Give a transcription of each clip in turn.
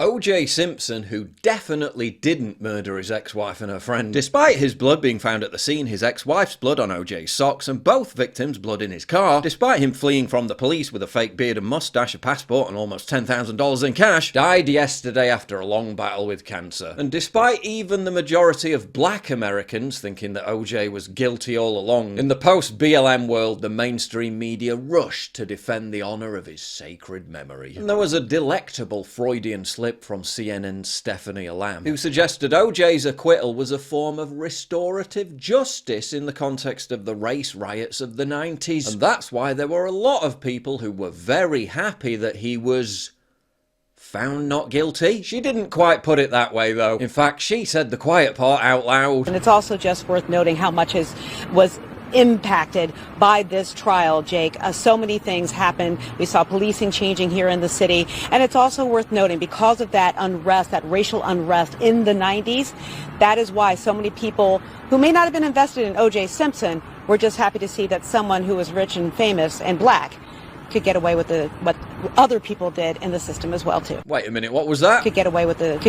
O.J. Simpson, who definitely didn't murder his ex-wife and her friend. Despite his blood being found at the scene, his ex-wife's blood on O.J.'s socks, and both victims' blood in his car, despite him fleeing from the police with a fake beard and mustache, a passport, and almost $10,000 in cash, died yesterday after a long battle with cancer. And despite even the majority of black Americans thinking that O.J. was guilty all along, in the post-BLM world, the mainstream media rushed to defend the honour of his sacred memory. And there was a delectable Freudian slip from CNN's Stephanie Alam, who suggested O.J.'s acquittal was a form of restorative justice in the context of the race riots of the 90s. And that's why there were a lot of people who were very happy that he was found not guilty. She didn't quite put it that way though. In fact, she said the quiet part out loud. And it's also just worth noting how much was impacted by this trial, Jake. So many things happened. We saw policing changing here in the city. And it's also worth noting, because of that unrest, that racial unrest in the 90s, that is why so many people who may not have been invested in O.J. Simpson were just happy to see that someone who was rich and famous and black could get away with what other people did in the system as well too. Wait a minute, what was that? Get away with it?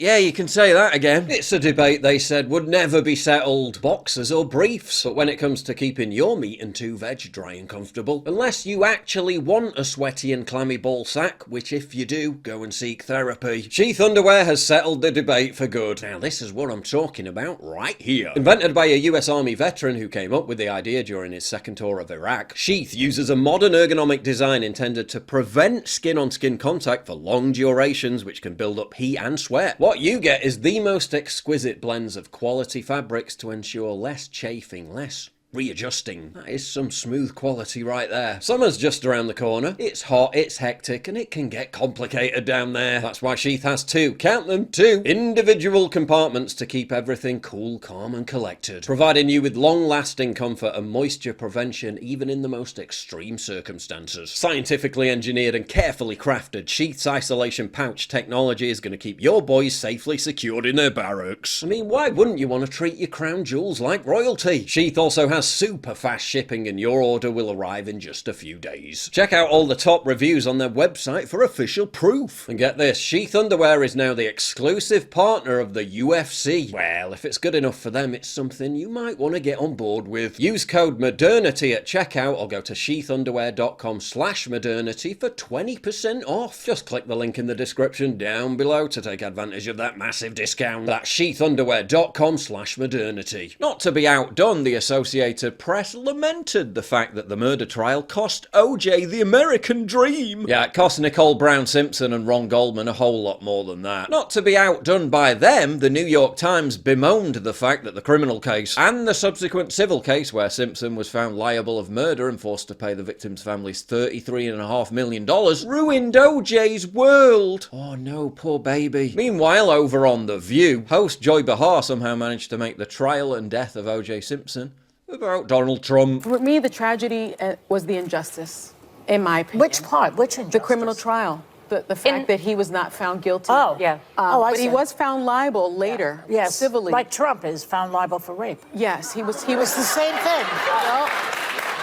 Yeah, you can say that again. It's a debate they said would never be settled. Boxers or briefs. But when it comes to keeping your meat and two veg dry and comfortable, unless you actually want a sweaty and clammy ball sack, which if you do, go and seek therapy. Sheath underwear has settled the debate for good. Now this is what I'm talking about right here. Invented by a US Army veteran who came up with the idea during his second tour of Iraq, Sheath uses a modern ergonomic design intended to prevent skin-on-skin contact for long durations, which can build up heat and sweat. What you get is the most exquisite blends of quality fabrics to ensure less chafing, less readjusting. That is some smooth quality right there. Summer's just around the corner. It's hot, it's hectic, and it can get complicated down there. That's why Sheath has two, count them, two, individual compartments to keep everything cool, calm, and collected, providing you with long-lasting comfort and moisture prevention even in the most extreme circumstances. Scientifically engineered and carefully crafted, Sheath's isolation pouch technology is going to keep your boys safely secured in their barracks. I mean, why wouldn't you want to treat your crown jewels like royalty? Sheath also has super fast shipping, and your order will arrive in just a few days. Check out all the top reviews on their website for official proof. And get this, Sheath Underwear is now the exclusive partner of the UFC. Well, if it's good enough for them, it's something you might want to get on board with. Use code MODERNITY at checkout or go to sheathunderwear.com/modernity for 20% off. Just click the link in the description down below to take advantage of that massive discount. That's sheathunderwear.com/modernity. Not to be outdone, the Associated Press lamented the fact that the murder trial cost O.J. the American dream. Yeah, it cost Nicole Brown Simpson and Ron Goldman a whole lot more than that. Not to be outdone by them, the New York Times bemoaned the fact that the criminal case and the subsequent civil case where Simpson was found liable of murder and forced to pay the victims' families $33.5 million ruined O.J.'s world. Oh no, poor baby. Meanwhile, over on The View, host Joy Behar somehow managed to make the trial and death of O.J. Simpson about Donald Trump. For me, the tragedy was the injustice, in my opinion. Which part? Which injustice? The criminal trial. The fact that he was not found guilty. Oh, yeah. But he was found liable later, yes, civilly. Like Trump is found liable for rape. Yes, he was. It's the same thing. Well,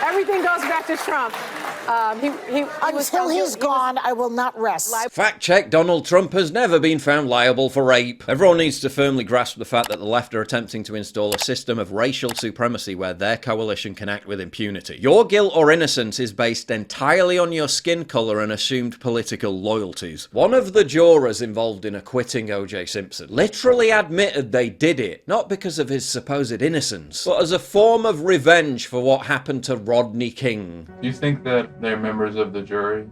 everything goes back to Trump. Until he's gone, I will not rest. Fact check, Donald Trump has never been found liable for rape. Everyone needs to firmly grasp the fact that the left are attempting to install a system of racial supremacy where their coalition can act with impunity. Your guilt or innocence is based entirely on your skin colour and assumed political loyalties. One of the jurors involved in acquitting O.J. Simpson literally admitted they did it, not because of his supposed innocence, but as a form of revenge for what happened to Rodney King. Do you think that they're members of the jury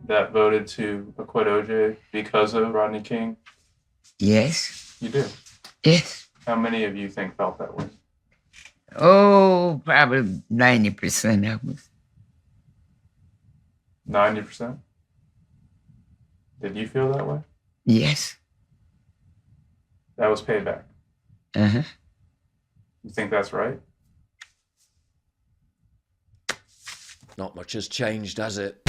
that voted to acquit O.J. because of Rodney King? Yes. You do? Yes. How many of you think felt that way? Oh, probably 90% of us. 90%? Did you feel that way? Yes. That was payback. Uh-huh. You think that's right? Not much has changed, has it?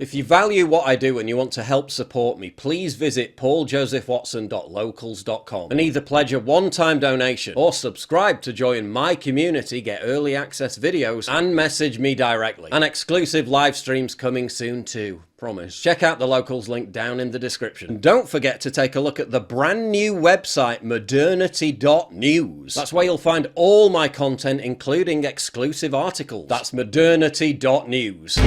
If you value what I do and you want to help support me, please visit pauljosephwatson.locals.com and either pledge a one-time donation or subscribe to join my community, get early access videos, and message me directly. And exclusive live streams coming soon too. Promise. Check out the Locals link down in the description. And don't forget to take a look at the brand new website, modernity.news. That's where you'll find all my content, including exclusive articles. That's modernity.news.